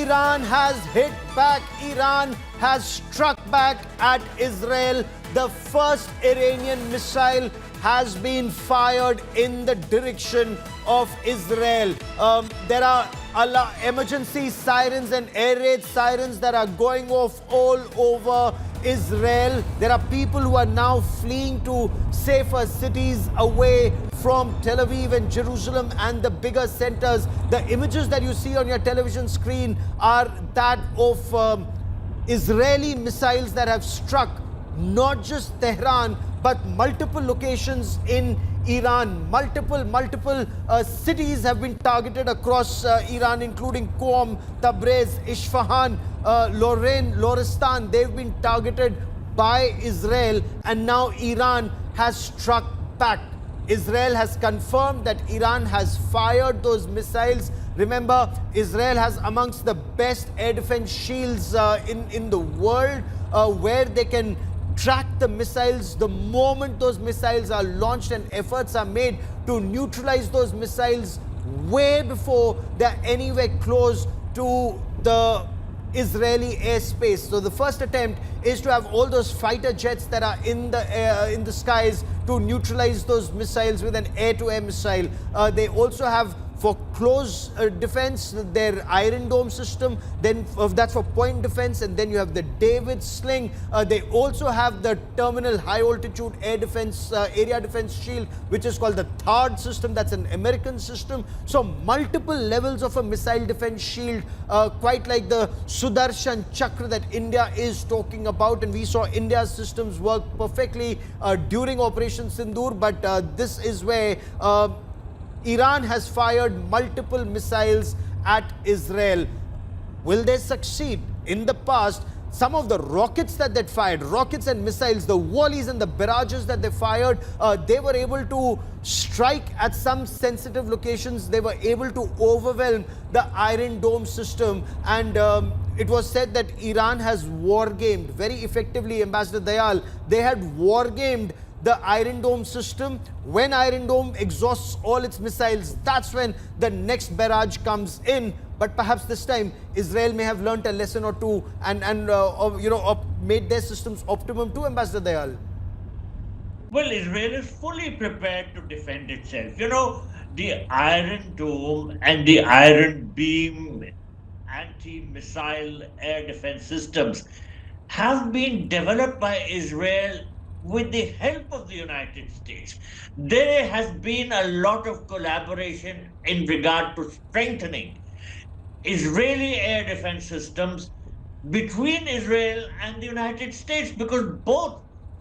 Iran has hit back. Iran has struck back at Israel. The first Iranian missile has been fired in the direction of Israel. There are emergency sirens and air raid sirens that are going off all over Israel. There are people who are now fleeing to safer cities away from Tel Aviv and Jerusalem and the bigger centers. The images that you see on your television screen are that of Israeli missiles that have struck not just Tehran but multiple locations in Iran. Multiple cities have been targeted across Iran, including Qom, Tabriz, Isfahan, Loristan. They've been targeted by Israel, and now Iran has struck back. Israel has confirmed that Iran has fired those missiles. Remember, Israel has amongst the best air defense shields in the world, where they can track the missiles the moment those missiles are launched, and efforts are made to neutralize those missiles way before they're anywhere close to the Israeli airspace. So the first attempt is to have all those fighter jets that are in the skies to neutralize those missiles with an air-to-air missile. They also have, for close defense, their Iron Dome system, then that's for point defense, and then you have the David Sling. They also have the terminal high altitude air defense, area defense shield, which is called the THAAD system. That's an American system. So multiple levels of a missile defense shield, quite like the Sudarshan Chakra that India is talking about. And we saw India's systems work perfectly during Operation Sindoor, but this is where Iran has fired multiple missiles at Israel. Will they succeed? In the past, some of the rockets that they fired, rockets and missiles, the volleys and the barrages that they fired, they were able to strike at some sensitive locations. They were able to overwhelm the Iron Dome system, and it was said that Iran has war-gamed very effectively. Ambassador Dayal, they had war-gamed the Iron Dome system. When Iron Dome exhausts all its missiles, that's when the next barrage comes in. But perhaps this time Israel may have learnt a lesson or two and made their systems optimum too, Ambassador Dayal. Well, Israel is fully prepared to defend itself. You know, the Iron Dome and the Iron Beam anti-missile air defense systems have been developed by Israel with the help of the United States. There has been a lot of collaboration in regard to strengthening Israeli air defense systems between Israel and the United States, because both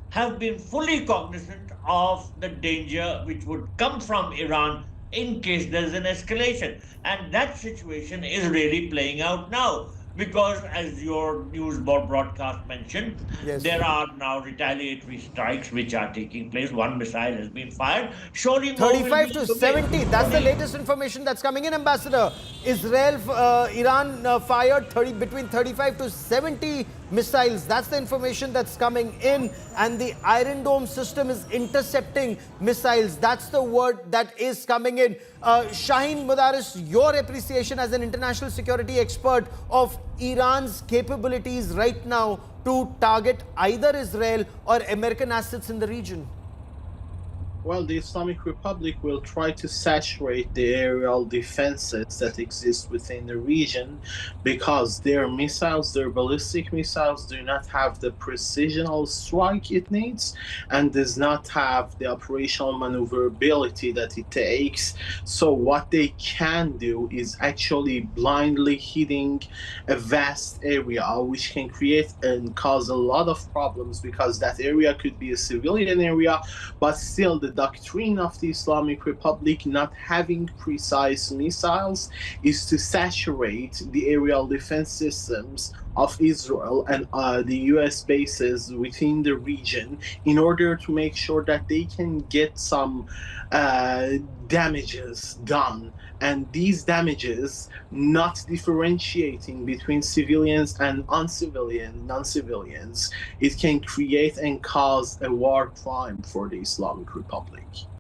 have been fully cognizant of the danger which would come from Iran in case there's an escalation. And that situation is really playing out now, because as your news broadcast mentioned, yes, there are now retaliatory strikes which are taking place. One missile has been fired. Surely 35 to 70. That's the latest information that's coming in, Ambassador. Iran fired between 35 to 70 missiles. That's the information that's coming in. And the Iron Dome system is intercepting missiles. That's the word that is coming in. Shaheen Mudaris, your appreciation as an international security expert of Iran's capabilities right now to target either Israel or American assets in the region. Well, the Islamic Republic will try to saturate the aerial defenses that exist within the region, because their missiles, their ballistic missiles, do not have the precisional strike it needs and does not have the operational maneuverability that it takes. So what they can do is actually blindly hitting a vast area, which can create and cause a lot of problems, because that area could be a civilian area, but still the doctrine of the Islamic Republic, not having precise missiles, is to saturate the aerial defense systems of Israel and the US bases within the region, in order to make sure that they can get some damages done. And these damages, not differentiating between civilians and non-civilians, it can create and cause a war crime for the Islamic Republic.